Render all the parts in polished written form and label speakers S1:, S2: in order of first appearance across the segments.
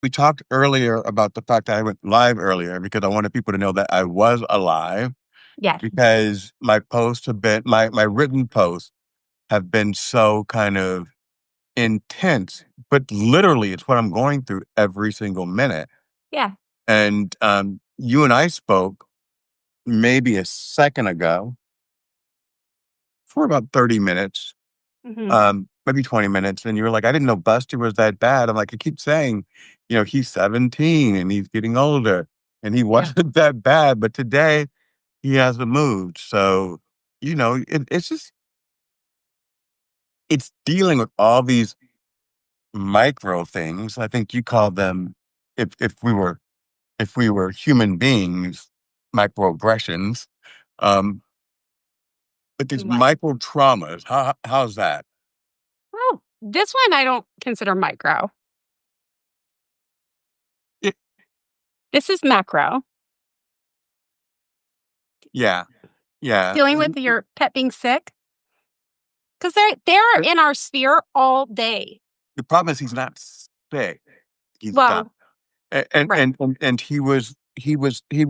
S1: we talked earlier about the fact that I went live earlier because I wanted people to know that I was alive
S2: Yes.
S1: because my posts have been my written posts have been so kind of intense, but literally it's what I'm going through every single minute.
S2: Yeah.
S1: And you and I spoke maybe a second ago for about 30 minutes,
S2: Hmm.
S1: maybe 20 minutes. And you were like, I didn't know Buster was that bad. I'm like, I keep saying, he's 17 and he's getting older and he
S2: Yeah.
S1: wasn't that bad. But today he hasn't moved. So, it's just, it's dealing with all these micro things. I think you call them, if we were human beings, microaggressions. Um, but these
S2: Like,
S1: micro traumas, how's that?
S2: oh, this one I don't consider micro.
S1: It,
S2: This is macro.
S1: yeah, yeah.
S2: Dealing with your pet being sick because they're in our sphere all day.
S1: The problem is he's not sick. He's done.
S2: Well,
S1: And
S2: right.
S1: and he was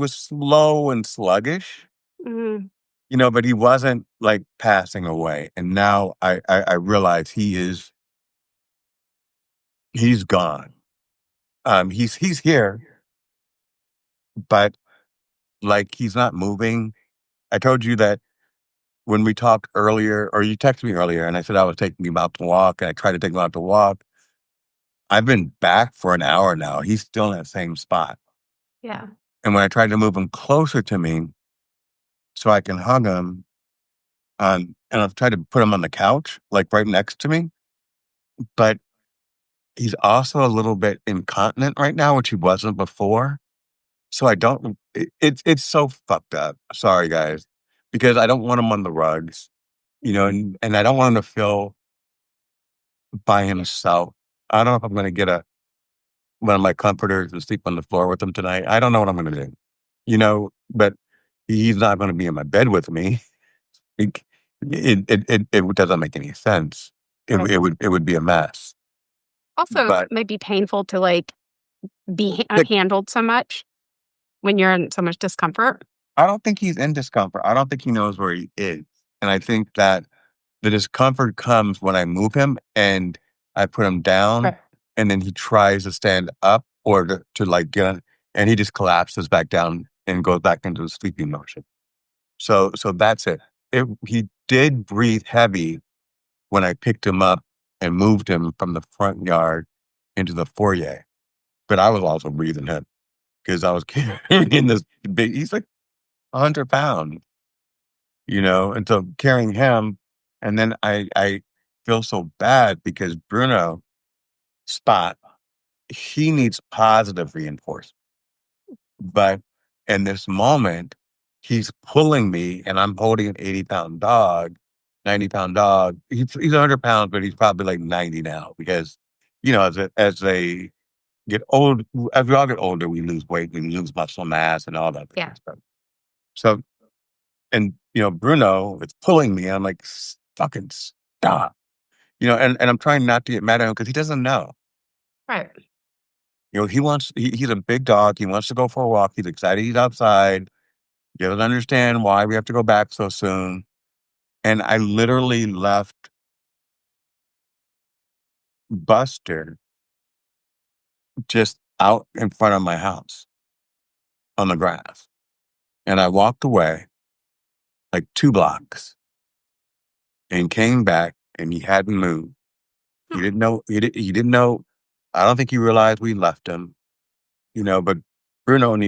S1: slow and sluggish,
S2: Mhm.
S1: but he wasn't like passing away. And now I realize he's gone. He's here, but like he's not moving. I told you that when we talked earlier, or you texted me earlier, and I said I was taking him out to walk, and I tried to take him out to walk. I've been back for an hour now. He's still in that same spot.
S2: Yeah.
S1: And when I tried to move him closer to me so I can hug him, and I've tried to put him on the couch, like right next to me, but he's also a little bit incontinent right now, which he wasn't before. So I don't. It's so fucked up. Sorry, guys, because I don't want him on the rugs,
S2: Mhm.
S1: and I don't want him to feel by himself. I don't know if I'm going to get one of my comforters to sleep on the floor with him tonight. I don't know what I'm going to do, but he's not going to be in my bed with me. It it doesn't make any sense.
S2: Right.
S1: It would be a mess.
S2: Also,
S1: But
S2: maybe painful to like be
S1: the,
S2: handled so much when you're in so much discomfort.
S1: I don't think he's in discomfort. I don't think he knows where he is, and I think that the discomfort comes when I move him and I put him down,
S2: Right.
S1: and then he tries to stand up or to like get on, and he just collapses back down and goes back into the sleeping motion. So that's it. He did breathe heavy when I picked him up and moved him from the front yard into the foyer. But I was also breathing heavy because I was carrying this big, he's like 100 pounds, and so carrying him. And then I feel so bad because Bruno Spot, he needs positive reinforcement. But in this moment, he's pulling me and I'm holding an 80-pound dog, 90-pound dog. He's 100 pounds, but he's probably like 90 now because, as they get old, as we all get older, we lose weight, we lose muscle mass and all that
S2: Yeah.
S1: different stuff. So, and, Bruno is pulling me. And I'm like, fucking stop, and I'm trying not to get mad at him because he doesn't know.
S2: Right.
S1: He's a big dog. He wants to go for a walk. He's excited. He's outside. He doesn't understand why we have to go back so soon. And I literally left Buster just out in front of my house on the grass. And I walked away like 2 blocks and came back and he hadn't moved. He
S2: Hmm.
S1: didn't know. He didn't know. I don't think he realized we left him, but Bruno he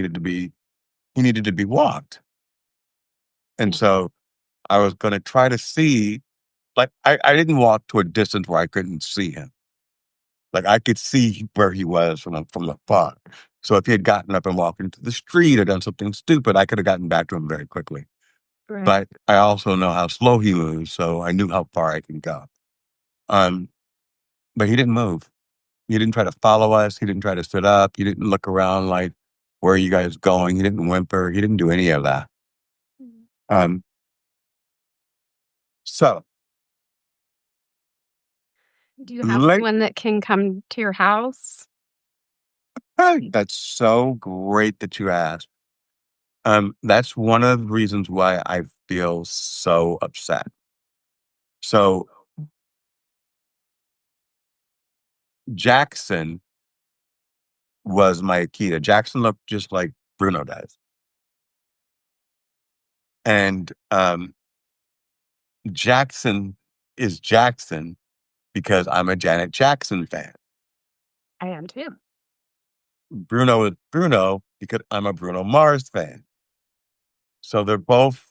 S1: needed to be walked. And
S2: Yeah.
S1: so I was going to try to see, like, I didn't walk to a distance where I couldn't see him. Like I could see where he was from the far. So if he had gotten up and walked into the street or done something stupid, I could have gotten back to him very quickly.
S2: Right.
S1: But I also know how slow he moves, so I knew how far I can go. Um, but he didn't move. He didn't try to follow us. He didn't try to sit up. He didn't look around like, where are you guys going? He didn't whimper. He didn't do any of that.
S2: Mm.
S1: Um, so
S2: Do you have
S1: late,
S2: someone that can come to your house?
S1: Hey, that's so great that you asked. That's one of the reasons why I feel so upset. So Jackson was my Akita. Jackson looked just like Bruno does. And Jackson is Jackson because I'm a Janet Jackson fan.
S2: I am too.
S1: Bruno is Bruno because I'm a Bruno Mars fan. So they're both,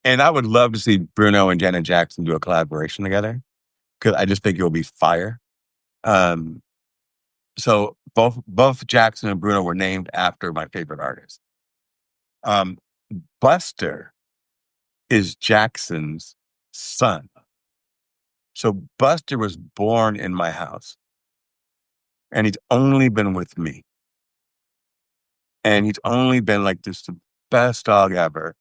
S1: and I would love to see Bruno and Janet Jackson do a collaboration together because I just think it will be fire. Um, so both Jackson and Bruno were named after my favorite artist. Um, Buster is Jackson's son. So Buster was born in my house and he's only been with me. And he's only been like this the best dog ever.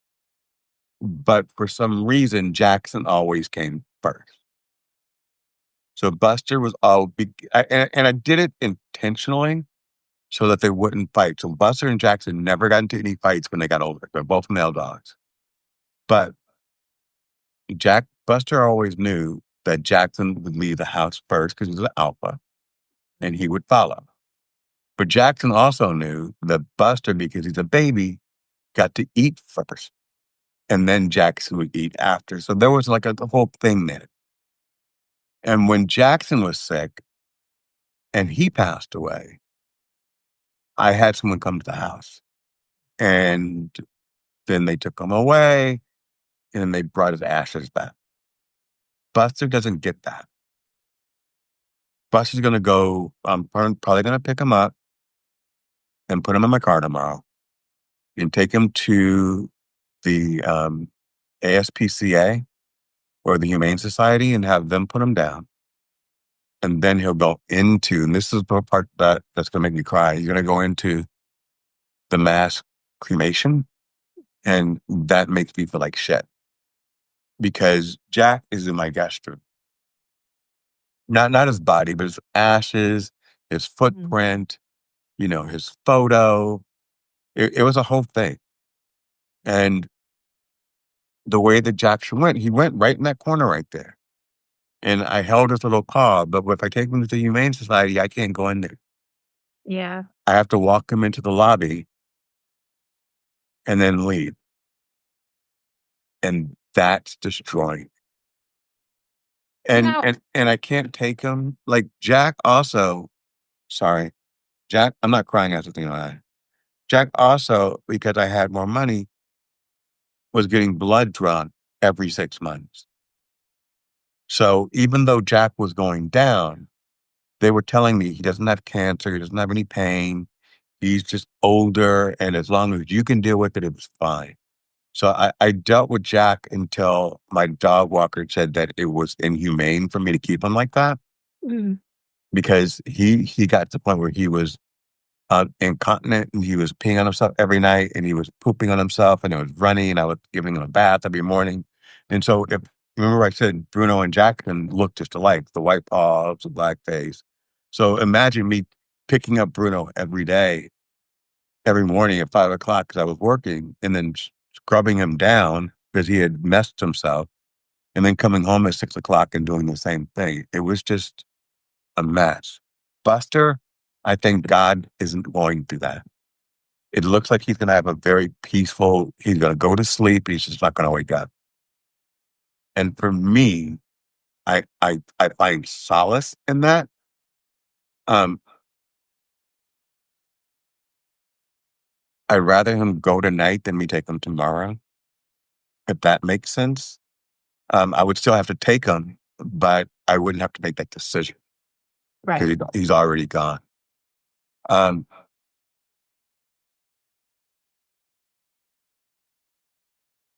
S1: But for some reason, Jackson always came first. So Buster was and I did it intentionally so that they wouldn't fight. So Buster and Jackson never got into any fights when they got older. They're both male dogs. But Buster always knew that Jackson would leave the house first because he's an alpha and he would follow. But Jackson also knew that Buster, because he's a baby, got to eat first. And then Jackson would eat after. So there was like a whole thing there. And when Jackson was sick and he passed away, I had someone come to the house. And then they took him away and then they brought his ashes back. Buster doesn't get that. Buster's going to go, I'm probably going to pick him up and put him in my car tomorrow and take him to the ASPCA or the Humane Society and have them put him down. And then he'll go into, and this is the part that's going to make me cry. He's going to go into the mass cremation. And that makes me feel like shit because Jack is in my guest room. Not his body, but his ashes, his footprint, his photo. It was a whole thing. And the way that Jackson went, he went right in that corner right there. And I held his little paw, but if I take him to the Humane Society, I can't go in there.
S2: Yeah.
S1: I have to walk him into the lobby and then leave. And that's destroying. And
S2: Now,
S1: and I can't take him. Like Jack also, sorry, Jack, I'm not crying after thinking about that. Jack also, because I had more money, was getting blood drawn every 6 months. So even though Jack was going down, they were telling me he doesn't have cancer, he doesn't have any pain, he's just older, and as long as you can deal with it, it was fine. So I dealt with Jack until my dog walker said that it was inhumane for me to keep him like that
S2: mm,
S1: because he got to the point where he was incontinent and he was peeing on himself every night and he was pooping on himself and it was runny and I was giving him a bath every morning. And so if remember I said Bruno and Jackson looked just alike, the white paws, the black face. So imagine me picking up Bruno every day, every morning at 5 o'clock because I was working and then scrubbing him down because he had messed himself and then coming home at 6 o'clock and doing the same thing. It was just a mess. Buster, I think God isn't going through that. It looks like he's going to have a very peaceful, he's going to go to sleep. He's just not going to wake up. And for me, I find solace in that. Um, I'd rather him go tonight than me take him tomorrow, if that makes sense. I would still have to take him, but I wouldn't have to make that decision
S2: right.
S1: because he's already gone. Um,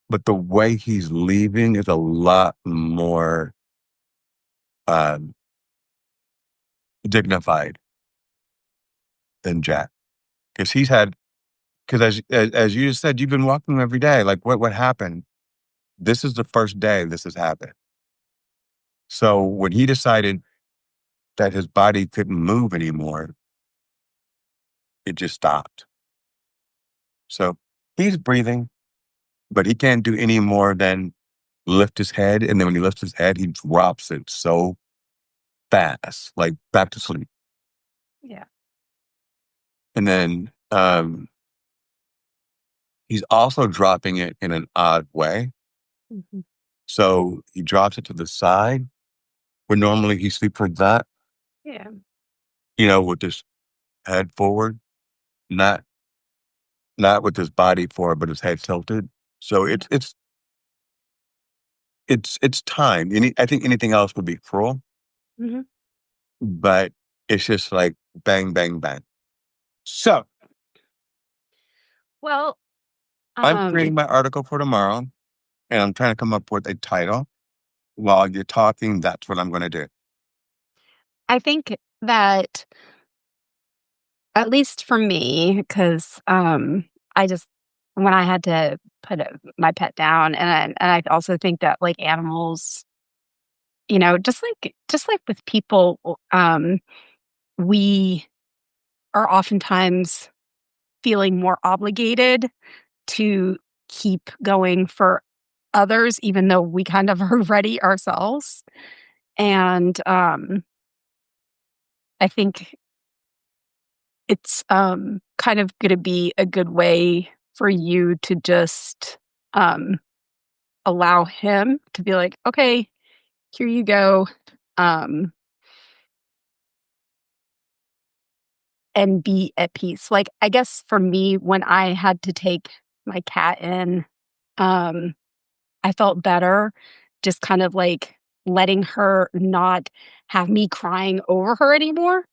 S1: but the way he's leaving is a lot more um, dignified than Jack because as you just said, you've been walking him every day. Like what happened? This is the first day this has happened. So when he decided that his body couldn't move anymore, it just stopped. So he's breathing, but he can't do any more than lift his head. And then when he lifts his head, he drops it so fast, like back to sleep.
S2: Yeah.
S1: And then he's also dropping it in an odd way.
S2: Mhm.
S1: So he drops it to the side where normally he sleeps like that,
S2: Yeah.
S1: with his head forward, not not with his body forward, but his head tilted. So
S2: Yeah.
S1: it's time. I think anything else would be cruel,
S2: Mhm.
S1: but it's just like bang, bang, bang. So
S2: Well,
S1: I'm creating
S2: um,
S1: my article for tomorrow, and I'm trying to come up with a title. While you're talking, that's what I'm going to do.
S2: I think that at least for me, because I just when I had to put my pet down, and I also think that like animals, just like with people, we are oftentimes feeling more obligated to keep going for others, even though we kind of are ready ourselves. And I think it's kind of going to be a good way for you to just um, allow him to be like, okay, here you go. Um, and be at peace. Like, I guess for me, when I had to take my cat in, um, I felt better just kind of like letting her not have me crying over her anymore,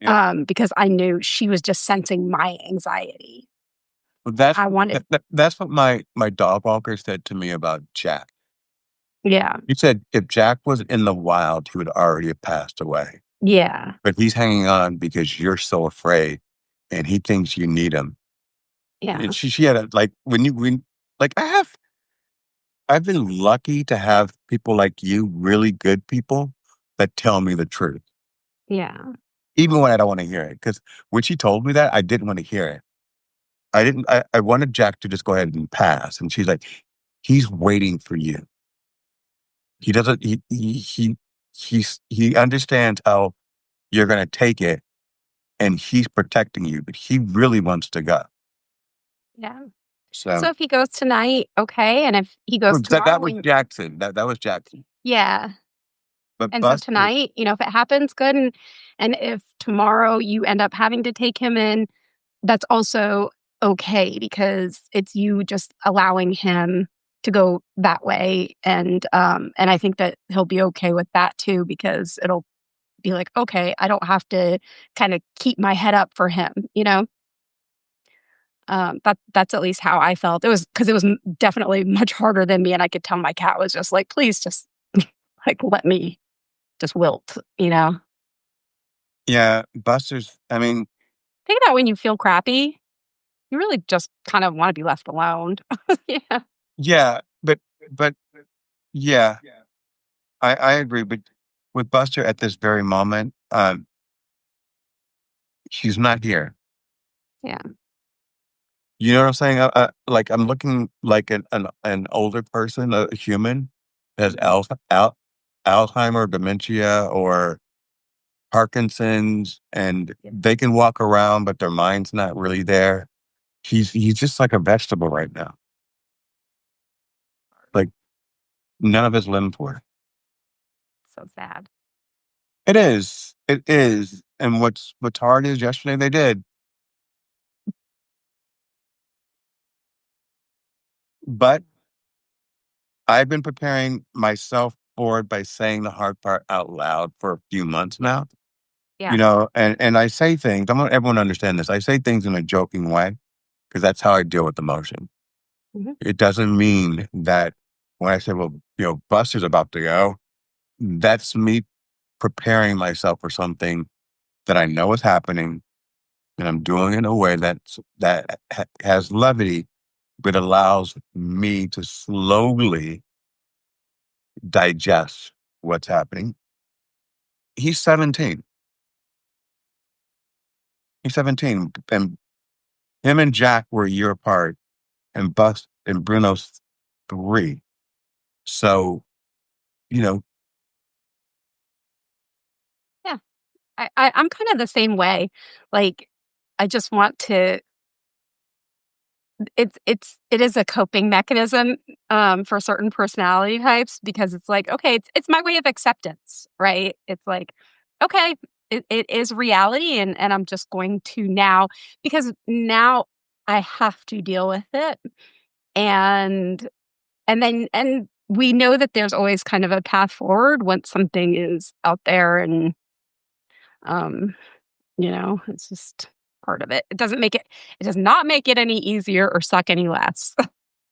S1: Yeah.
S2: because I knew she was just sensing my anxiety.
S1: Well, that's
S2: I wanted,
S1: that's what my dog walker said to me about Jack.
S2: yeah,
S1: He said if Jack was in the wild, he would already have passed away.
S2: yeah,
S1: But he's hanging on because you're so afraid, and he thinks you need him. And
S2: yeah,
S1: she had a like when like I've been lucky to have people like you, really good people that tell me the truth,
S2: yeah,
S1: even when I don't want to hear it. Because when she told me that, I didn't want to hear it. I didn't. I wanted Jack to just go ahead and pass, and she's like, "He's waiting for you. He doesn't. He understands how you're going to take it, and he's protecting you, but he really wants to go."
S2: yeah. So
S1: So
S2: if he goes tonight, okay, and if he goes
S1: well, that
S2: tomorrow,
S1: was
S2: and
S1: Jackson. That was Jackson.
S2: yeah,
S1: But
S2: and so
S1: Buster,
S2: tonight, if it happens, good, and if tomorrow you end up having to take him in, that's also okay because it's you just allowing him to go that way, and I think that he'll be okay with that too because it'll be like, okay, I don't have to kind of keep my head up for him. That's at least how I felt. It was because it was definitely much harder than me, and I could tell my cat was just like, please, just like let me just wilt.
S1: yeah, Buster's. I mean,
S2: Think about when you feel crappy, you really just kind of want to be left alone. Yeah,
S1: yeah, but yeah, I agree. But with Buster at this very moment, he's not here.
S2: yeah,
S1: You know what I'm saying? Like I'm looking like an older person, a human, that has Alzheimer, dementia, or Parkinson's, and
S2: yeah,
S1: they can walk around, but their mind's not really there. He's just like a vegetable right now. Like none of his limbs work.
S2: so sad.
S1: It is. It is. And what's hard is yesterday they did. But I've been preparing myself for it by saying the hard part out loud for a few months now.
S2: Yeah,
S1: And I say things, I want everyone to understand this. I say things in a joking way because that's how I deal with emotion.
S2: mhm,
S1: It doesn't mean that when I say, well, Buster's about to go, that's me preparing myself for something that I know is happening, and I'm doing it in a way that has levity, but allows me to slowly digest what's happening. He's 17. He's 17, and him and Jack were a year apart, and Bust and Bruno's 3. So, you know,
S2: Yeah. I'm kind of the same way. Like, I just want to it is a coping mechanism, for certain personality types because it's like, okay, it's my way of acceptance, right? It's like, okay, it is reality and I'm just going to now because now I have to deal with it. And and we know that there's always kind of a path forward once something is out there and um it's just part of it. It does not make it any easier or suck any less.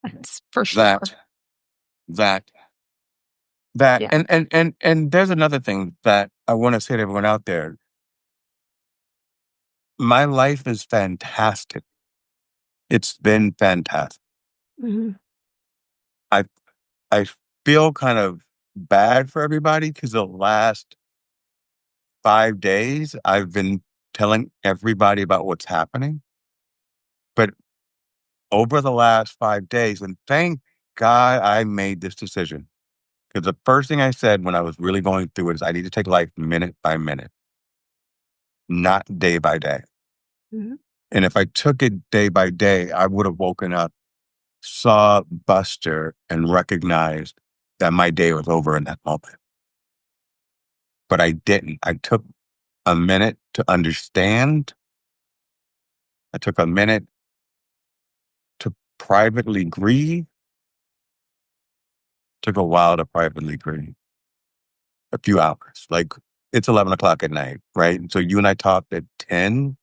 S2: That's for sure.
S1: that, that, that,
S2: Yeah.
S1: and there's another thing that I want to say to everyone out there. My life is fantastic. It's been fantastic.
S2: Mhm.
S1: I I feel kind of bad for everybody because the last 5 days I've been telling everybody about what's happening. But over the last 5 days, and thank God I made this decision. Because the first thing I said when I was really going through it is I need to take life minute by minute, not day by day.
S2: Mhm.
S1: And if I took it day by day, I would have woken up, saw Buster, and recognized that my day was over in that moment. But I didn't. I took a minute to understand. I took a minute to privately grieve. Took a while to privately grieve. A few hours. Like it's 11 o'clock at night, right? So you and I talked at 10.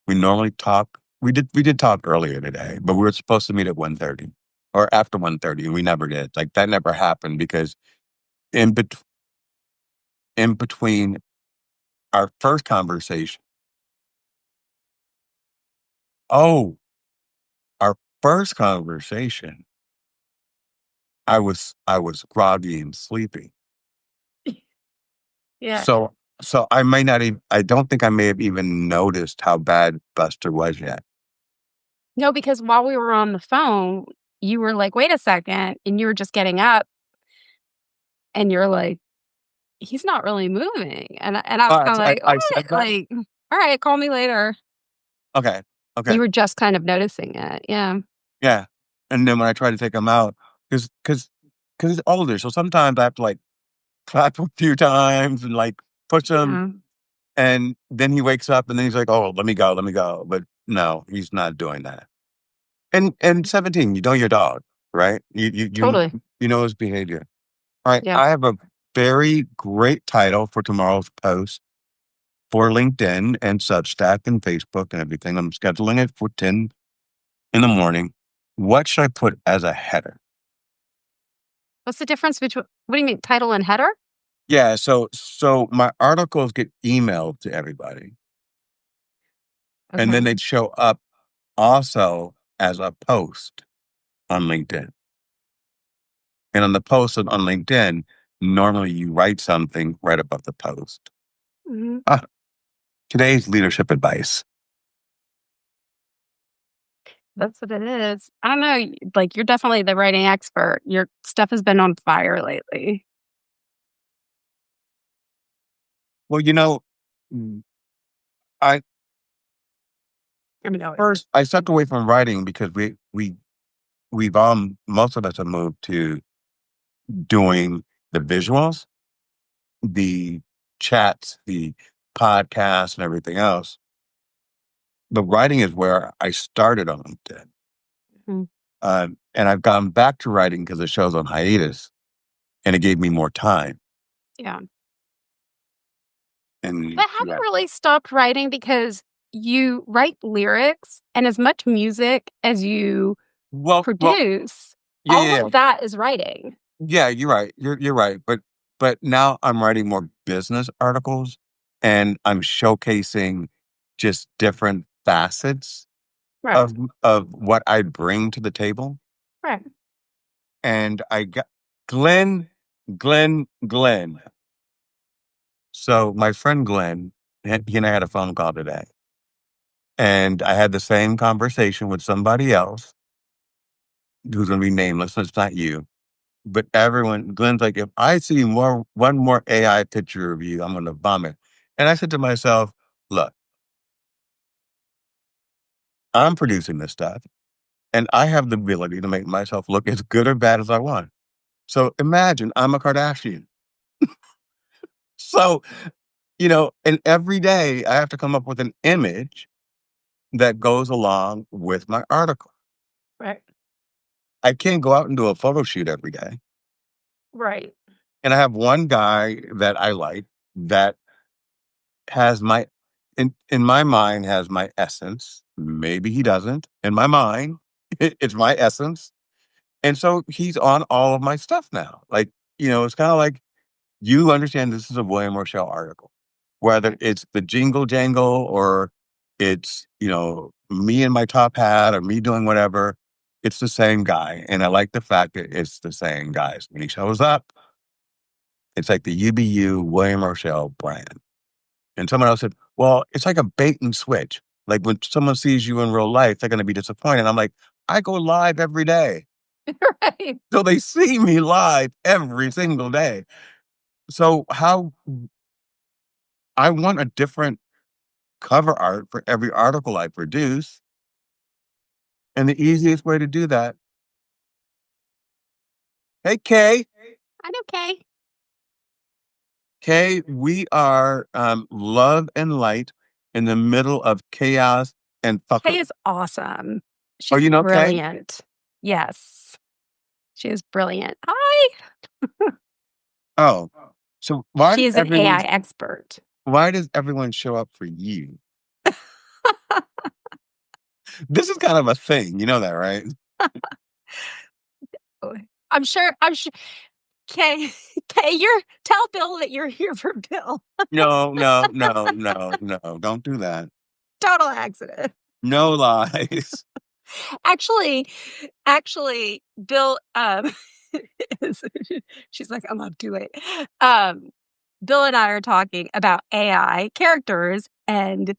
S1: We normally talk. We did talk earlier today, but we were supposed to meet at 1:30 or after 1:30, and we never did. Like that never happened because in bet- in between our first conversation, oh, our first conversation, I was groggy and sleepy.
S2: Yeah.
S1: So I may not even. I don't think I may have even noticed how bad Buster was yet.
S2: No, because while we were on the phone, you were like, "Wait a second," and you were just getting up, and you're like, "He's not really moving," and I was kinda like,
S1: I said
S2: "What?"
S1: that.
S2: Like, "Alright, call me later."
S1: Okay,
S2: You
S1: okay,
S2: were just kind of noticing it, yeah.
S1: yeah. And then when I try to take him out, because he's older, so sometimes I have to like clap him a few times and like push him,
S2: Yeah.
S1: and then he wakes up and then he's like, "Oh, let me go." But no, he's not doing that. And 17, you know your dog, right?
S2: Totally.
S1: You know his behavior. All right,
S2: Yeah.
S1: I have a very great title for tomorrow's post for LinkedIn and Substack and Facebook and everything. I'm scheduling it for 10 in the morning. What should I put as a header?
S2: What's the difference between what do you mean, title and header?
S1: Yeah, so my articles get emailed to everybody, and then
S2: Okay.
S1: they'd show up also as a post on LinkedIn. And on the post on LinkedIn, normally you write something right above the post.
S2: Mhm.
S1: Ah, today's leadership advice.
S2: That's what it is. I don't know, like, you're definitely the writing expert. Your stuff has been on fire lately.
S1: Well, mm, I
S2: I mean, no.
S1: first I stepped away from writing because we've most of us have moved to doing the visuals, the chats, the podcasts, and everything else. The writing is where I started on LinkedIn.
S2: Mhm.
S1: And I've gone back to writing because the show's on hiatus and it gave me more time.
S2: Yeah.
S1: And
S2: But have you really stopped writing because you write lyrics and as much music as you
S1: well,
S2: produce,
S1: yeah,
S2: all
S1: yeah, yeah.
S2: of that is writing.
S1: Yeah, you're right. You're right. But now I'm writing more business articles and I'm showcasing just different facets
S2: Right.
S1: of what I bring to the table.
S2: Right.
S1: And I got Glenn, Glenn. So my friend Glenn, he and I had a phone call today. And I had the same conversation with somebody else who's going to be nameless. It's not you. But everyone, Glenn's like, if I see one more AI picture of you, I'm going to vomit. And I said to myself, look, I'm producing this stuff and I have the ability to make myself look as good or bad as I want. So imagine I'm a Kardashian. So, and every day I have to come up with an image that goes along with my article.
S2: Right.
S1: I can't go out and do a photo shoot every day.
S2: Right.
S1: And I have one guy that I like that has in my mind has my essence. Maybe he doesn't. In my mind, it's my essence. And so he's on all of my stuff now. Like, it's kind of like you understand this is a William Rochelle article, whether it's the jingle jangle or it's, me in my top hat or me doing whatever. It's the same guy. And I like the fact that it's the same guys. When he shows up, it's like the UBU William Rochelle brand. And someone else said, well, it's like a bait and switch. Like when someone sees you in real life, they're going to be disappointed. I'm like, I go live every day.
S2: Right.
S1: So they see me live every single day. So how I want a different cover art for every article I produce. And the easiest way to do that, hey, Kay,
S2: I'm okay.
S1: Kay, we are love and light in the middle of chaos and
S2: Kay
S1: fuckery.
S2: is awesome.
S1: Oh,
S2: She's
S1: you know Kay?
S2: brilliant. Yes. She is brilliant. Hi.
S1: Oh, so
S2: She's an AI expert.
S1: why does everyone show up for you? This is kind of a thing. You know that, right?
S2: I'm sure Kay, Kay, tell Bill that you're here for Bill.
S1: No, no, no, no, no. Don't do that.
S2: Total accident.
S1: No lies.
S2: Actually, Bill, is she's like, I'm up too late. Bill and I are talking about AI characters and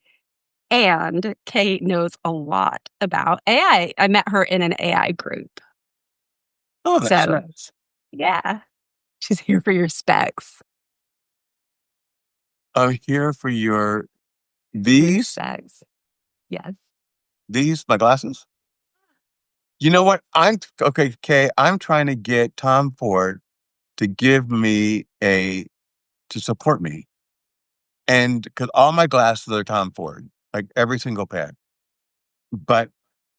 S2: Kate knows a lot about AI. I met her in an AI group.
S1: Oh, that's
S2: So
S1: nice.
S2: yeah, she's here for your specs.
S1: I'm here for your
S2: Your
S1: these
S2: specs. Yes.
S1: my glasses. You know what? I'm okay, Kay. I'm trying to get Tom Ford to give me to support me, and because all my glasses are Tom Ford, like every single pair. But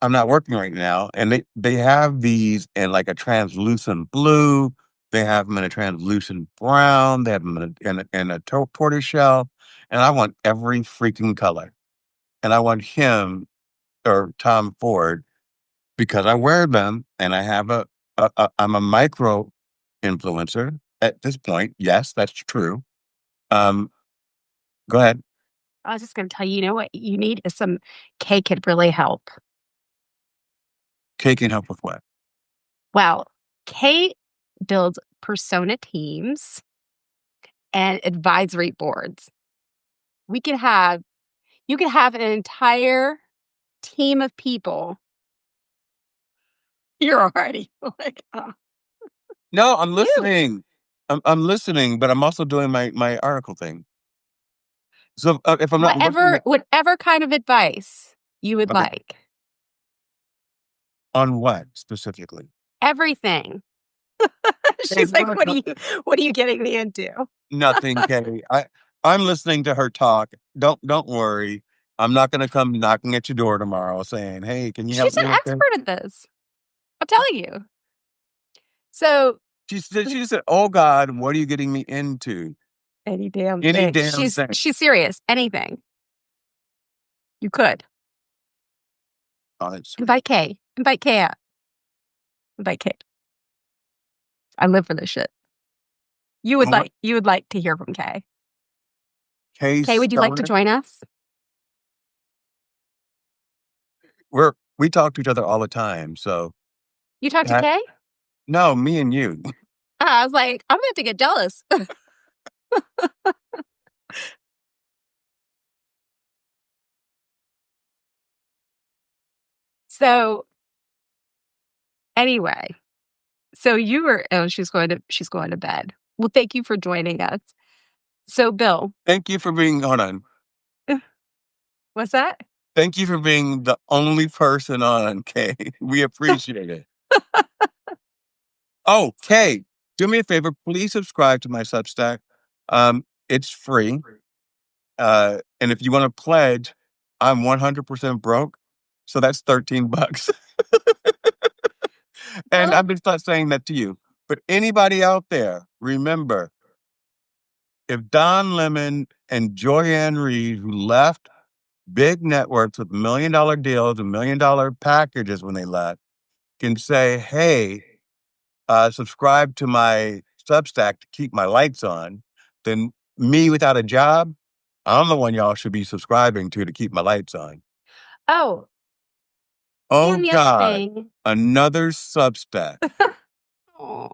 S1: I'm not working right now, and they have these in like a translucent blue. They have them in a translucent brown. They have them in a tortoise shell, and I want every freaking color. And I want him or Tom Ford because I wear them, and I have I'm a micro influencer at this point. Yes, that's true. Um, Go ahead.
S2: I was just going to tell you, you know what you need is some Kay could really help.
S1: Kay can help with what?
S2: Well, Kay builds persona teams and advisory boards. We could have You could have an entire team of people. You're already like,
S1: No, I'm
S2: you
S1: listening. I'm listening, but I'm also doing my article thing. So if I'm not looking
S2: whatever kind of advice you would
S1: okay,
S2: like.
S1: on what specifically?
S2: Everything.
S1: Hey,
S2: She's like, what are you getting me into?
S1: nothing, Kenny. I'm listening to her talk. Don't worry. I'm not going to come knocking at your door tomorrow saying, "Hey, can you help
S2: She's
S1: me
S2: an
S1: with this?"
S2: expert at this. I'm telling you. So
S1: She said, "Oh God, what are you getting me into?
S2: any damn
S1: Any
S2: thing.
S1: damn thing."
S2: She's serious. Anything. You could.
S1: Oh, that's sweet.
S2: Invite Kay. Invite Kay out. Invite Kay. I live for this shit.
S1: Oh, what?
S2: You would like to hear from Kay.
S1: Case
S2: Kay, would you like to
S1: Stoner.
S2: join us?
S1: We talk to each other all the time. So
S2: You talk to
S1: that,
S2: Kay?
S1: no, me and you.
S2: I was like, I'm about to get jealous. So anyway, so you were she's going to bed. Well, thank you for joining us. So Bill,
S1: Thank you for being hold on.
S2: what's that?
S1: Thank you for being the only person on, Kay. We appreciate it. Oh, Kay, do me a favor. Please subscribe to my Substack. It's free. And if you want to pledge, I'm 100% broke. So that's $13. And
S2: Bill,
S1: I'm just not saying that to you. But anybody out there, remember, if Don Lemon and Joyanne Reed, who left big networks with $1 million deals and $1 million packages when they left, can say, hey, subscribe to my Substack to keep my lights on, then me without a job, I'm the one y'all should be subscribing to keep my lights on.
S2: oh,
S1: Oh
S2: and the other
S1: God,
S2: thing.
S1: another Substack.
S2: Oh.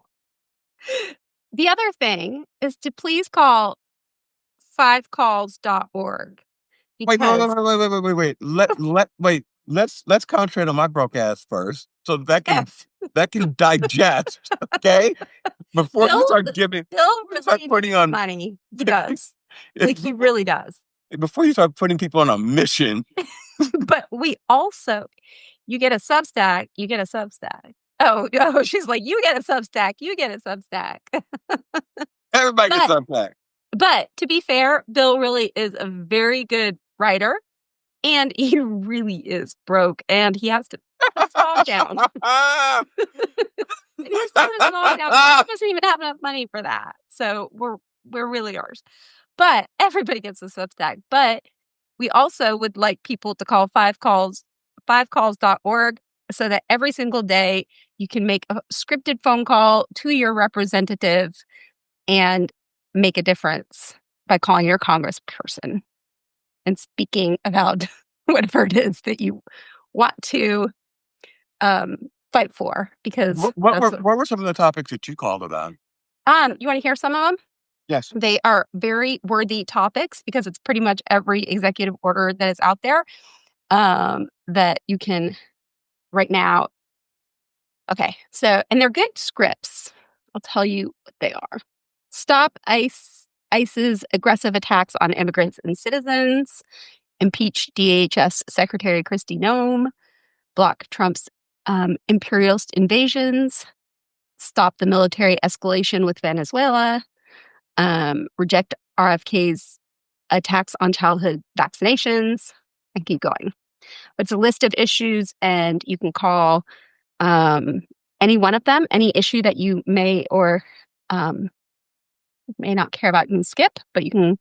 S2: The other thing is to please call fivecalls.org
S1: Wait, wait, wait,
S2: because
S1: wait, wait, wait, wait, wait. Wait. Let's concentrate on my broke ass first, so
S2: yes,
S1: that can digest. Okay, before you
S2: Bill
S1: start giving,
S2: Bill
S1: start
S2: really
S1: putting
S2: needs
S1: on,
S2: money. He does. Like he really does.
S1: before you start putting people on a mission.
S2: But we also you get a Substack, you get a Substack. Oh, she's like, you get a Substack, you get a Substack.
S1: Everybody gets
S2: But
S1: Substack.
S2: but to be fair, Bill really is a very good writer and he really is broke and he has to put his dog down. And he's put his dog down. He doesn't even have enough money for that. So we're really ours. But everybody gets a Substack. But we also would like people to call fivecalls.org so that every single day you can make a scripted phone call to your representative and make a difference by calling your congressperson and speaking about whatever it is that you want to fight for because that's
S1: what were some of the topics that you called about?
S2: you want to hear some of them?
S1: Yes.
S2: They are very worthy topics because it's pretty much every executive order that is out there that you can right now. Okay, so and they're good scripts. I'll tell you what they are. Stop ICE's aggressive attacks on immigrants and citizens. Impeach DHS Secretary Kristi Noem. Block Trump's imperialist invasions. Stop the military escalation with Venezuela. Reject RFK's attacks on childhood vaccinations. I keep going. It's a list of issues, and you can call any one of them, any issue that you may or may not care about. You can skip, but you can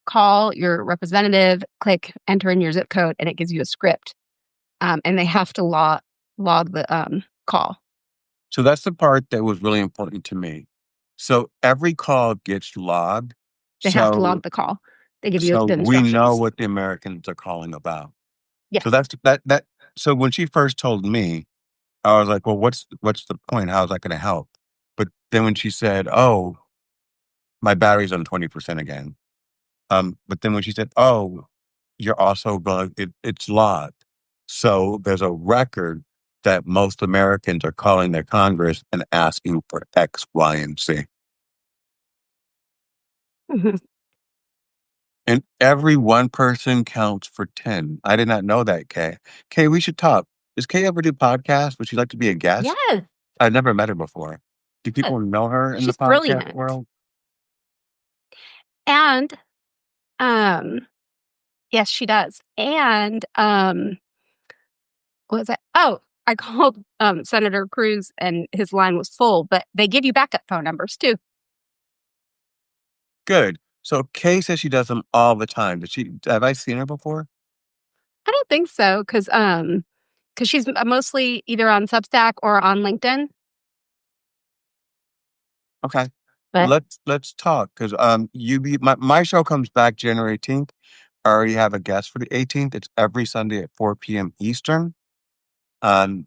S2: call your representative, click enter in your zip code, and it gives you a script. And they have to log the call.
S1: So that's the part that was really important to me. So every call gets logged.
S2: They have to
S1: So
S2: log the call. They give you
S1: so
S2: the
S1: we know
S2: instructions.
S1: what the Americans are calling about.
S2: Yes.
S1: So that. So when she first told me, I was like, well, what's the point? How is that going to help? But then when she said, oh, my battery's on 20% again. But then when she said, oh, you're also going, it's logged. So there's a record that most Americans are calling their Congress and asking for X, Y, and Z.
S2: Mhm.
S1: And every one person counts for 10. I did not know that, Kay. Kay, we should talk. Does Kay ever do podcasts? Would she like to be a guest?
S2: Yes.
S1: I've never met her before. Do
S2: Yes.
S1: people know her in the
S2: She's
S1: podcast
S2: brilliant.
S1: world?
S2: And yes, she does. And what was that? Oh, I called Senator Cruz and his line was full, but they give you backup phone numbers too.
S1: Good. So Kay says she does them all the time. Have I seen her before?
S2: I don't think so because she's mostly either on Substack or on LinkedIn.
S1: Okay.
S2: But
S1: Let's talk because my show comes back January 18th. I already have a guest for the 18th. It's every Sunday at 4 p.m. Eastern. Um,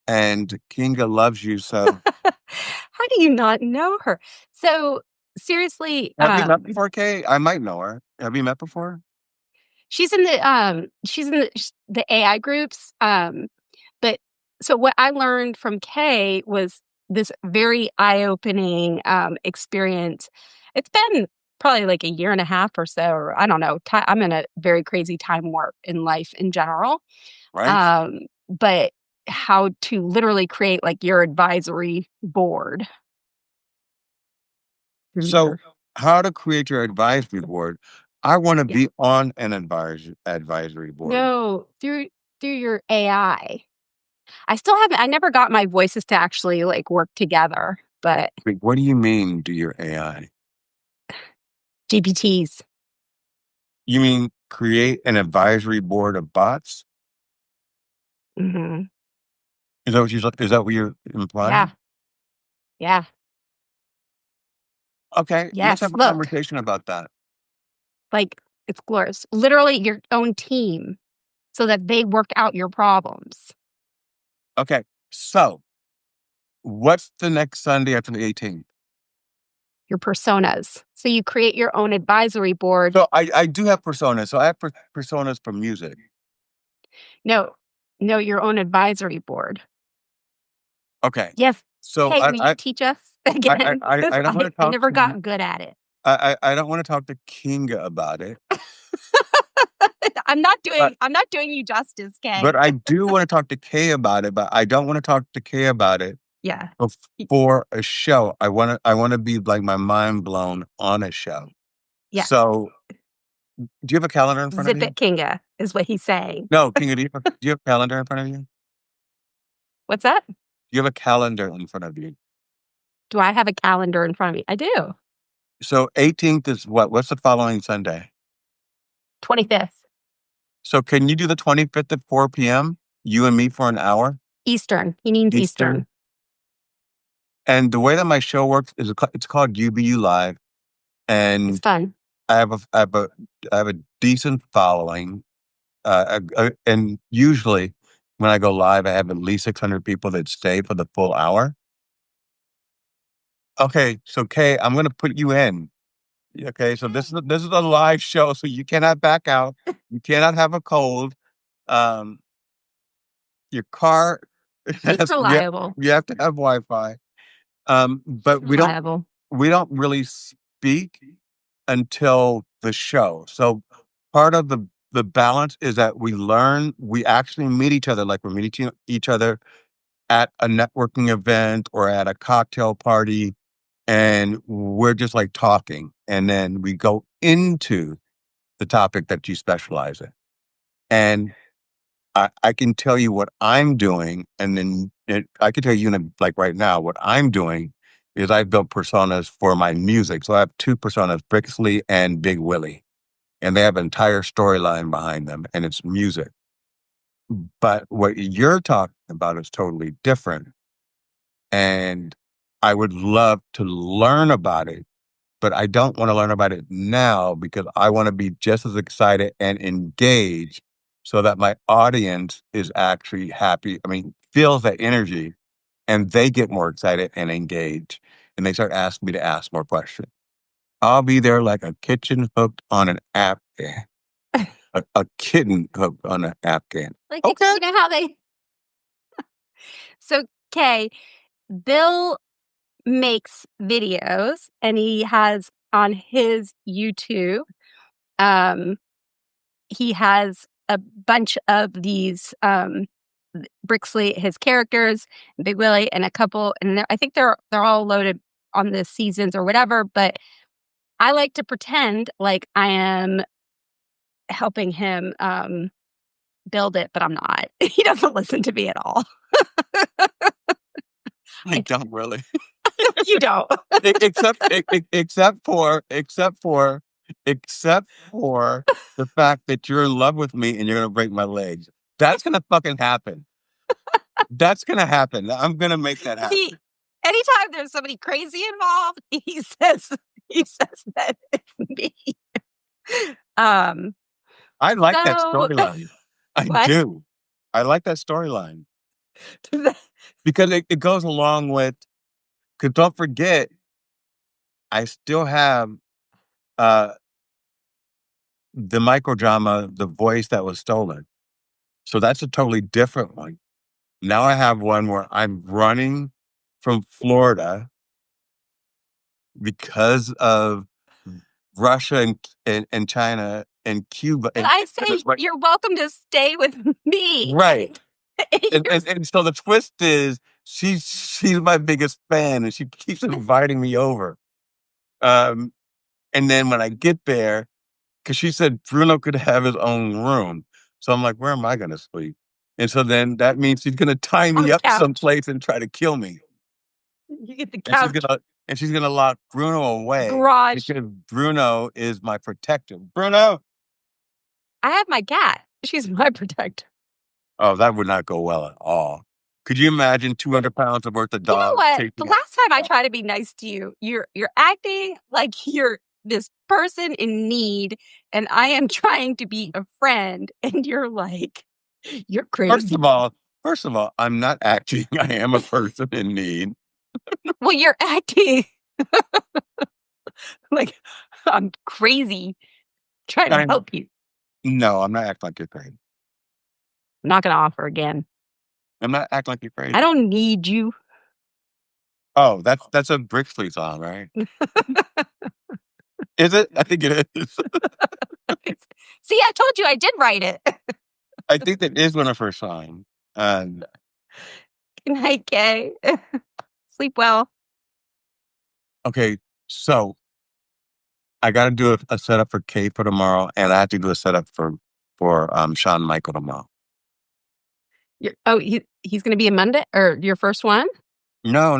S1: and Kinga loves you, so
S2: how do you not know her? So seriously,
S1: have you met before, Kay? I might know her. Have you met before?
S2: she's in the AI groups, but So what I learned from Kay was this very eye-opening, experience. It's been probably like a year and a half or so, or I don't know. I'm in a very crazy time warp in life in general.
S1: right?
S2: Um, but how to literally create like your advisory board through
S1: So
S2: your
S1: how to create your advisory board. I want to
S2: yeah.
S1: be on an advisory board.
S2: No, through your AI. I still haven't I never got my voices to actually like work together, but
S1: Wait, what do you mean do your AI?
S2: GPTs.
S1: You mean create an advisory board of bots?
S2: Mhm.
S1: Is that what you're
S2: Yeah.
S1: implying?
S2: Yeah.
S1: Okay, let's
S2: Yes.
S1: have a
S2: Look,
S1: conversation about that.
S2: like it's glorious. Literally your own team so that they work out your problems,
S1: Okay, so what's the next Sunday after the 18th?
S2: your personas. So you create your own advisory board.
S1: So I do have personas. So I have personas for music.
S2: No, no, your own advisory board.
S1: Okay,
S2: Yes.
S1: so
S2: Hey, will you teach us again? Because
S1: I don't want to
S2: I
S1: talk
S2: never
S1: to you.
S2: got good at it.
S1: I don't want to talk to Kinga about it, but
S2: I'm not doing you justice, Kay.
S1: I do want to talk to Kay about it. But I don't want to talk to Kay about it
S2: Yeah. Y-
S1: before a show. I want to be like my mind blown on a show.
S2: Yes.
S1: So do you have a calendar in front of
S2: Zip
S1: you?
S2: it, Kinga, is what he's saying.
S1: No, Kinga, do you have a calendar in front of you? Do
S2: What's that?
S1: you have a calendar in front of you?
S2: Do I have a calendar in front of me? I do.
S1: So 18th is what? What's the following Sunday?
S2: 25th
S1: So can you do the 25th at 4 p.m.? You and me for an hour
S2: Eastern. He means
S1: Eastern.
S2: Eastern.
S1: And the way that my show works is it's called UBU Live,
S2: It's
S1: and
S2: fun.
S1: I have a decent following. And usually when I go live, I have at least 600 people that stay for the full hour. Okay, so Kay, I'm gonna put you in. Okay, so this is a live show, so you cannot back out. You cannot have a cold. Um, your car
S2: He's
S1: has
S2: reliable.
S1: you have to have Wi-Fi.
S2: He's
S1: But
S2: reliable.
S1: we don't really speak until the show. So part of the balance is that we actually meet each other, like we're meeting each other at a networking event or at a cocktail party, and we're just like talking. And then we go into the topic that you specialize in. And I can tell you what I'm doing, and then I can tell you, like right now, what I'm doing is I've built personas for my music. So I have two personas, Brixley and Big Willie, and they have an entire storyline behind them, and it's music. But what you're talking about is totally different, and I would love to learn about it, but I don't want to learn about it now because I want to be just as excited and engaged so that my audience is actually happy. I mean, feels that energy and they get more excited and engaged and they start asking me to ask more questions. I'll be there like a kitchen hooked on an Afghan, a kitten hooked on an Afghan.
S2: Like,
S1: Okay.
S2: you know how they so, Kay, Bill makes videos, and he has on his YouTube, um, he has a bunch of these, Brixley, his characters, Big Willie, and a couple, and I think they're all loaded on the seasons or whatever. But I like to pretend like I am helping him build it, but I'm not. He doesn't listen to me at all.
S1: I don't really.
S2: You don't.
S1: Except except for the fact that you're in love with me and you're gonna break my legs. That's gonna fucking happen. That's gonna happen. I'm gonna make that
S2: He
S1: happen.
S2: anytime there's somebody crazy involved, he says that it's me. Um,
S1: I like that
S2: so
S1: storyline. I
S2: what?
S1: do. I like that storyline because it goes along with. Because don't forget, I still have uh the microdrama, the voice that was stolen. So that's a totally different one. Now I have one where I'm running from Florida because of Russia and China and Cuba.
S2: And I say, you're welcome to stay with me.
S1: Right. And so the twist is she's my biggest fan and she keeps inviting me over. And then when I get there, because she said Bruno could have his own room. So I'm like, where am I going to sleep? And so then that means she's going to tie me up someplace and try to kill me.
S2: You get the
S1: And
S2: couch.
S1: she's gonna lock Bruno away.
S2: Garage.
S1: Because Bruno is my protector. Bruno.
S2: I have my cat. She's my protector.
S1: Oh, that would not go well at all. Could you imagine 200 pounds of worth of dogs?
S2: You know what? The last time I tried to be nice to you, you're acting like you're this person in need, and I am trying to be a friend, and you're like, you're crazy.
S1: First of all, I'm not acting. I am a person in need.
S2: Well, you're acting like I'm crazy trying to help you.
S1: No, I'm not acting like you're crazy.
S2: I'm not going to offer again.
S1: I'm not acting like you're crazy.
S2: I don't need you.
S1: Oh, that's a Brixley song, right? Is it? I think it is.
S2: See, I told you I did write it.
S1: I think that is one of her songs.
S2: Good night, Kay. Sleep well.
S1: Okay, so I got to do a setup for Kate for tomorrow, and I have to do a setup for Shawn Michael tomorrow.
S2: He's going to be a Monday or your first one?
S1: No.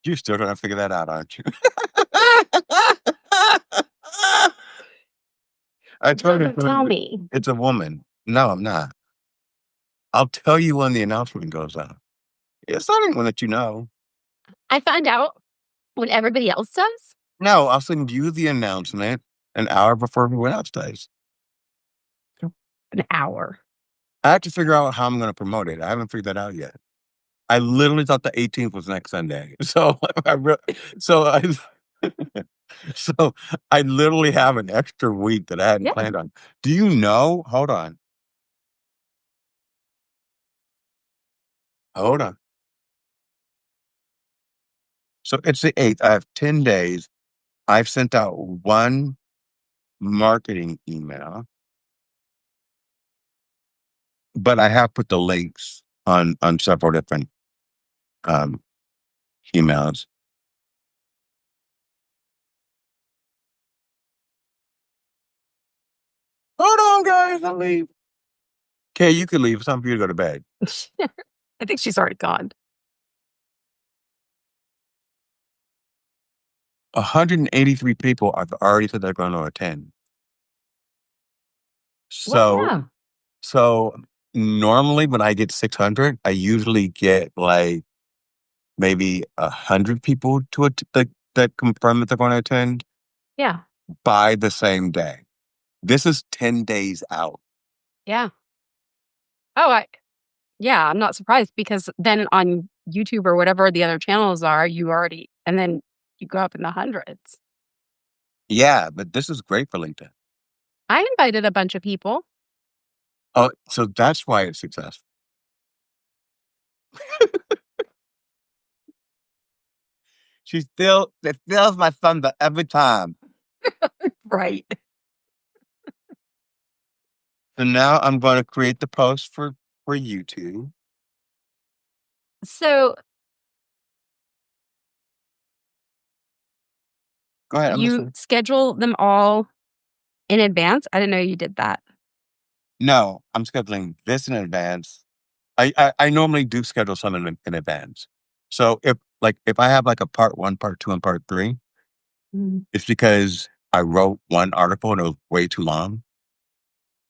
S1: You're still going to figure that out, aren't you? I told you.
S2: Tell me.
S1: It's a woman. No, I'm not. I'll tell you when the announcement goes out. It's not anyone that you know.
S2: I find out when everybody else does?
S1: No, I'll send you the announcement an hour before everyone else does.
S2: An hour.
S1: I have to figure out how I'm going to promote it. I haven't figured that out yet. I literally thought the 18th was next Sunday. So so I literally have an extra week that I hadn't planned on. Do you know? Hold on. So it's the 8th. I have 10 days. I've sent out one marketing email, but I have put the links on several different emails. Hold on, guys. I'll leave. Okay, you can leave. It's time for you to go to bed.
S2: I think she's already gone.
S1: 183 people have already said they're going to attend. So, so normally when I get 600, I usually get like maybe 100 people that confirm that they're going to attend.
S2: Yeah.
S1: By the same day. This is 10 days out.
S2: Yeah. Oh, I'm not surprised because then on YouTube or whatever the other channels are, and then you go up in the hundreds.
S1: Yeah, but this is great for LinkedIn.
S2: I invited a bunch of people.
S1: Oh, so that's why it's successful. It steals my thunder every time.
S2: Right.
S1: So now I'm going to create the post for YouTube.
S2: So
S1: Go ahead.
S2: you schedule them all in advance? I didn't know you did that.
S1: No, I'm scheduling this in advance. I normally do schedule some in advance. So if I have like a part 1, part 2, and part 3, it's because I wrote one article and it was way too long.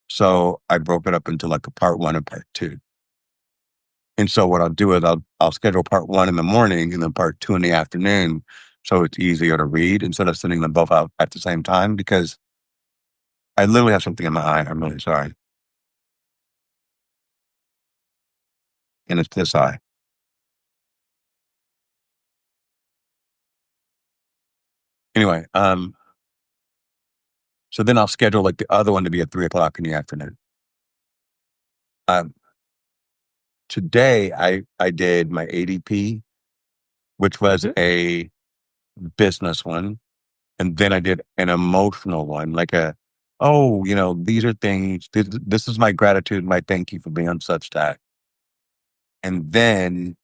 S1: So I broke it up into like a part 1 and part 2. And so what I'll do is I'll schedule part 1 in the morning and then part 2 in the afternoon. So it's easier to read instead of sending them both out at the same time because I literally have something in my eye. I'm really sorry. And it's this eye. Anyway, so then I'll schedule like the other one to be at 3:00 in the afternoon. today I did my ADP, which was
S2: Mhm.
S1: a business one. And then I did an emotional one, like oh, these are things, this is my gratitude, my thank you for being on Substack. And then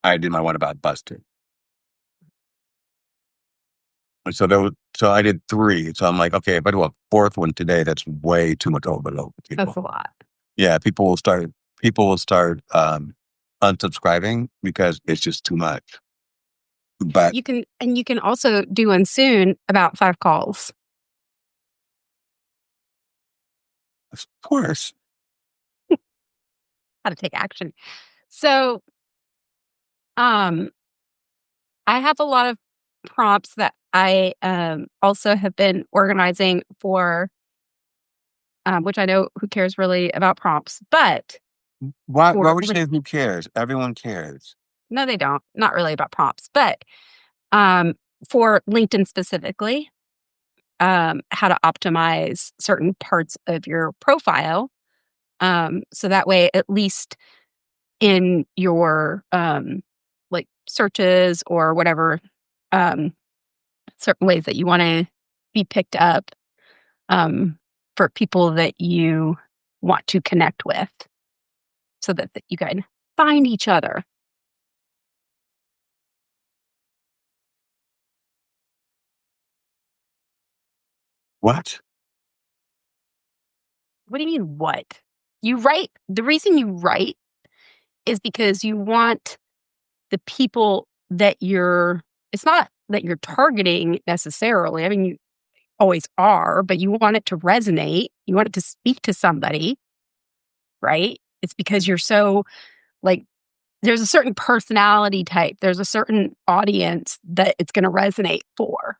S1: I did my one about busted. And so I did three. So I'm like, okay, if I do a fourth one today, that's way too much overload for
S2: That's a
S1: people.
S2: lot.
S1: Yeah, people will start unsubscribing because it's just too much. But
S2: You can also do one soon about 5 calls.
S1: of course,
S2: How to take action. So, um, I have a lot of prompts that I also have been organizing for, which I know who cares really about prompts, but
S1: why
S2: for
S1: would you say who cares? Everyone cares.
S2: no, they don't. Not really about prompts, but um, for LinkedIn specifically, how to optimize certain parts of your profile. So that way, at least in your like searches or whatever, um, certain ways that you want to be picked up um, for people that you want to connect with so that you can find each other.
S1: What?
S2: What do you mean, what? You write, the reason you write is because you want the people that it's not that you're targeting necessarily. I mean, you always are, but you want it to resonate. You want it to speak to somebody, right? It's because you're so like, there's a certain personality type, there's a certain audience that it's going to resonate for,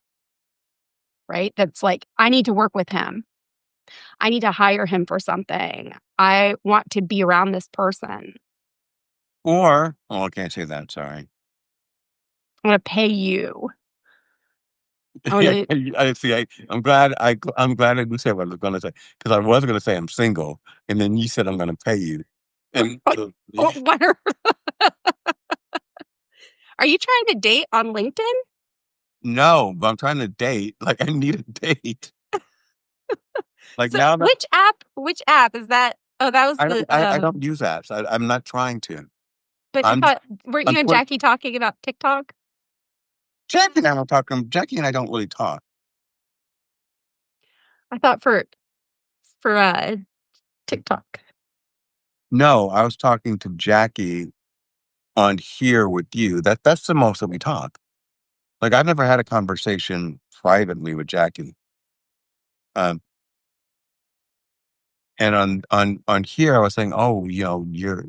S2: right? That's like, I need to work with him. I need to hire him for something. I want to be around this person.
S1: I can't say that. Sorry.
S2: I'm going to pay you. I want
S1: Yeah,
S2: to.
S1: I see. I'm glad I didn't say what I was going to say because I was going to say I'm single, and then you said I'm going to pay you. And
S2: What are you trying to date on LinkedIn?
S1: no, but I'm trying to date. Like I need a date. Like
S2: So
S1: now that
S2: which app? Which app is that? Oh, that was
S1: I
S2: the.
S1: don't, I don't use apps. I'm not trying to.
S2: But I
S1: I'm
S2: thought weren't
S1: I'm
S2: you and
S1: put
S2: Jackie talking about TikTok?
S1: Jackie and I don't talk. Jackie and I don't really talk.
S2: I thought for TikTok.
S1: No, I was talking to Jackie on here with you. That's the most that we talk. Like I've never had a conversation privately with Jackie. Um, and on here, I was saying, oh, you're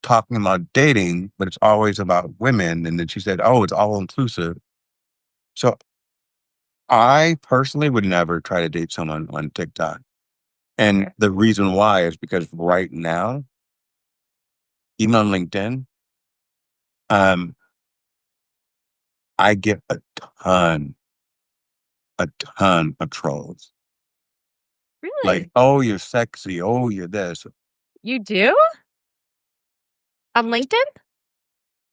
S1: talking about dating, but it's always about women. And then she said, oh, it's all inclusive. So I personally would never try to date someone on TikTok. And the reason why is because right now, even on LinkedIn, um, I get ton, a ton of trolls. Like,
S2: Really?
S1: oh, you're sexy. Oh, you're this.
S2: You do on LinkedIn?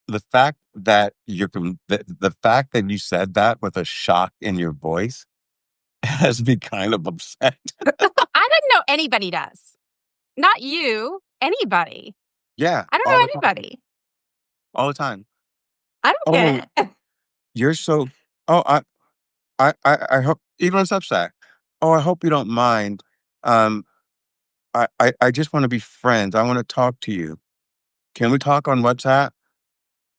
S1: The fact that the fact that you said that with a shock in your voice has me kind of upset.
S2: I didn't know anybody does. Not you. Anybody.
S1: Yeah,
S2: I don't
S1: all
S2: know
S1: the time.
S2: anybody.
S1: All the time.
S2: I don't
S1: Oh,
S2: get it.
S1: you're so. Oh, I hope even on Substack. Oh, I hope you don't mind. Um, I just want to be friends. I want to talk to you. Can we talk on WhatsApp?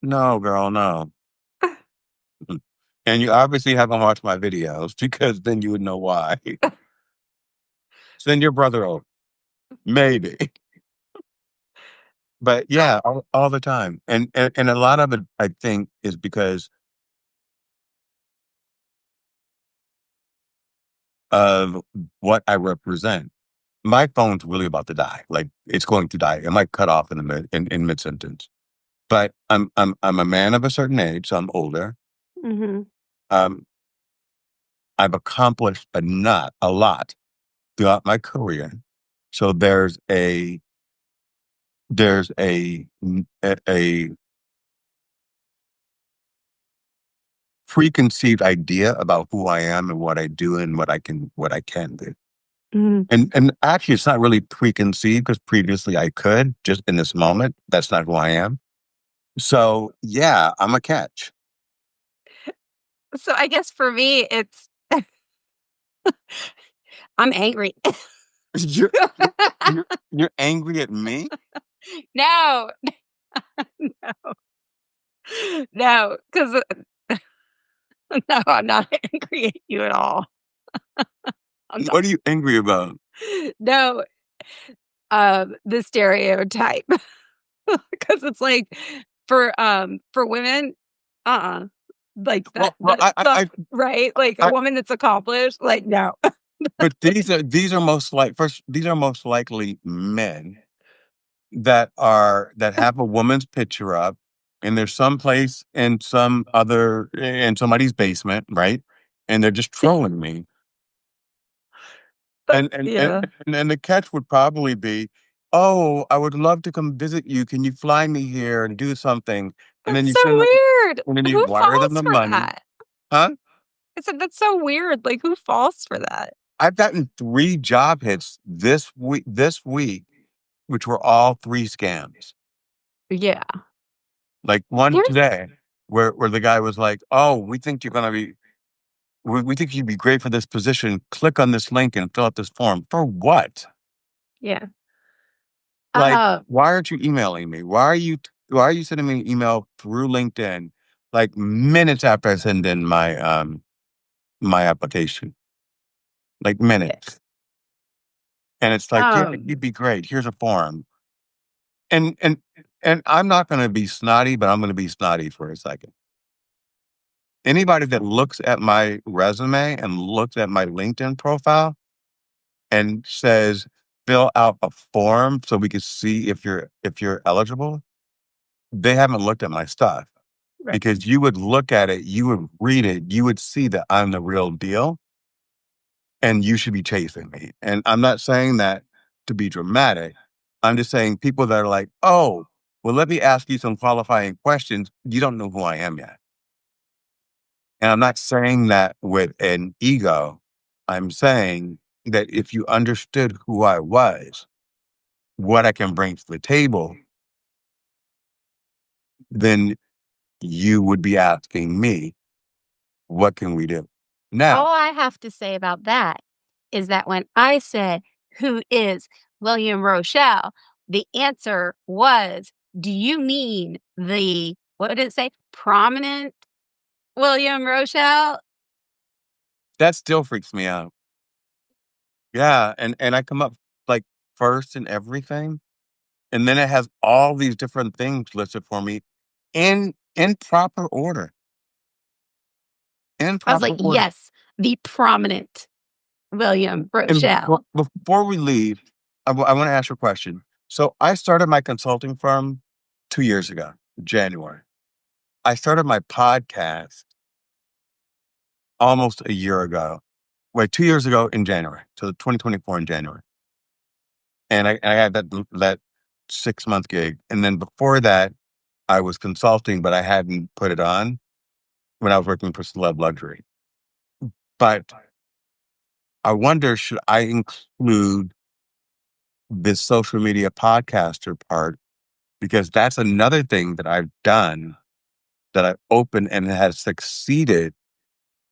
S1: No, girl, no. Mm. And you obviously haven't watched my videos because then you would know why. Send your brother over, maybe. But yeah, all the time, and a lot of it, I think, is because of what I represent. My phone's really about to die. Like it's going to die. It might cut off in the in mid sentence. But I'm a man of a certain age, so I'm older.
S2: Mhm.
S1: Um, I've accomplished a lot throughout my career. So there's a there's a preconceived idea about who I am and what I do and what I can do.
S2: Mm.
S1: And actually, it's not really preconceived because previously I could. Just in this moment, that's not who I am. So yeah, I'm a catch.
S2: So I guess for me, it's I'm angry.
S1: You're you're angry at me?
S2: No, no, because no, I'm not angry at you at all. I'm not.
S1: What are you angry about?
S2: No, the stereotype, because it's like for women, uh-uh, like
S1: Well,
S2: the right, like a
S1: I
S2: woman that's accomplished, like no.
S1: but these are most like first these are most likely men that have a woman's picture up, and there's some place in somebody's basement, right? And they're just trolling me. And and and
S2: Yeah,
S1: and the catch would probably be, "Oh, I would love to come visit you. Can you fly me here and do something?" And then
S2: that's
S1: you
S2: so
S1: send them,
S2: weird.
S1: and then you
S2: Who
S1: wire them
S2: falls
S1: the
S2: for
S1: money.
S2: that?
S1: Huh?
S2: I said, "That's so weird." Like, who falls for that?
S1: I've gotten 3 job hits this week, which were all 3 scams.
S2: Yeah.
S1: Like one
S2: Here's
S1: today where the guy was like, "Oh, we think you'd be great for this position. Click on this link and fill out this form." For what?
S2: yeah.
S1: Like,
S2: Uh,
S1: why aren't you emailing me? Why are you sending me an email through LinkedIn like minutes after I send in my application? Like
S2: yeah.
S1: minutes. And it's like, "Yeah,
S2: Um,
S1: you'd be great. Here's a form." And and and I'm not gonna be snotty, but I'm gonna be snotty for a second. Anybody that looks at my resume and looks at my LinkedIn profile and says, "Fill out a form so we can see if you're eligible," they haven't looked at my stuff.
S2: right.
S1: Because you would look at it, you would read it, you would see that I'm the real deal, and you should be chasing me. And I'm not saying that to be dramatic. I'm just saying people that are like, "Oh, well, let me ask you some qualifying questions." You don't know who I am yet. And I'm not saying that with an ego. I'm saying that if you understood who I was, what I can bring to the table, then you would be asking me, what can we do?
S2: All
S1: Now,
S2: I have to say about that is that when I said, "Who is William Rochelle?" the answer was, "Do you mean the" what did it say? "Prominent William Rochelle?"
S1: that still freaks me out. Yeah, and I come up like first in everything, and then it has all these different things listed for me in proper order. In
S2: I was
S1: proper
S2: like,
S1: order.
S2: "Yes, the prominent William
S1: And
S2: Rochelle."
S1: before we leave, I want to ask you a question. So I started my consulting firm 2 years ago, January. I started my podcast almost a year ago. Wait, 2 years ago in January. So 2024 in January. And I had that 6 month gig. And then before that, I was consulting, but I hadn't put it on when I was working for Celeb Luxury. But I wonder, should I include this social media podcaster part? Because that's another thing that I've done that I've opened and has succeeded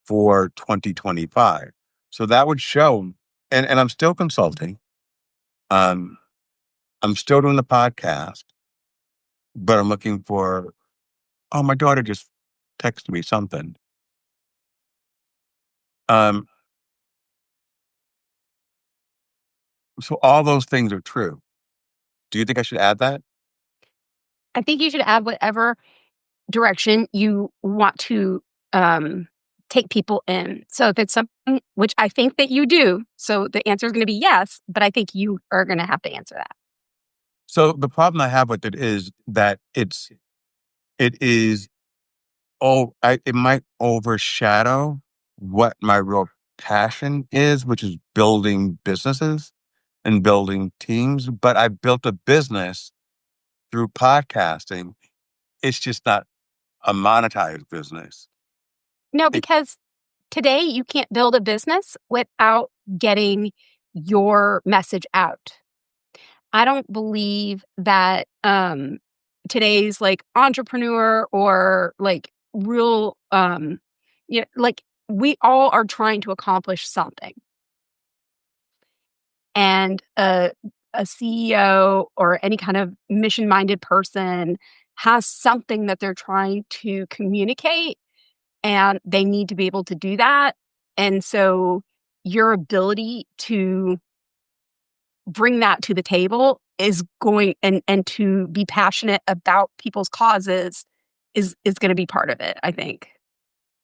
S1: for 2025. So that would show, and I'm still consulting. Um, I'm still doing the podcast, but I'm looking for, oh, my daughter just texted me something. Um, so all those things are true. Do you think I should add that?
S2: I think you should add whatever direction you want to, um, take people in. So if it's something which I think that you do, so the answer is gonna be yes, but I think you are gonna have to answer that.
S1: So the problem I have with it is that it is it might overshadow what my real passion is, which is building businesses and building teams. But I built a business through podcasting. It's just not a monetized business.
S2: No,
S1: It
S2: because today you can't build a business without getting your message out. I don't believe that today's like entrepreneur or like real like we all are trying to accomplish something. And a CEO or any kind of mission-minded person has something that they're trying to communicate, and they need to be able to do that. And so your ability to bring that to the table is going and to be passionate about people's causes is gonna be part of it, I think.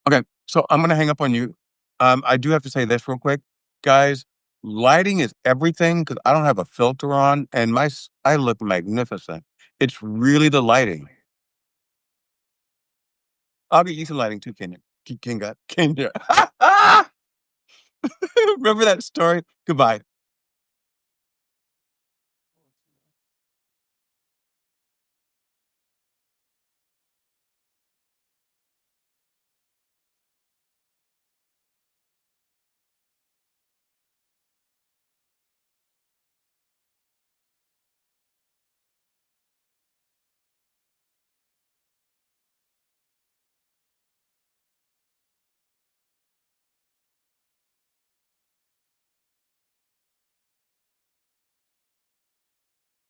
S1: Okay, so I'm gonna hang up on you. I do have to say this real quick, guys. Lighting is everything because I don't have a filter on, and I look magnificent. It's really the lighting. I'll get you some lighting too, Kenya. Kenya. Kenya. Remember that story? Goodbye.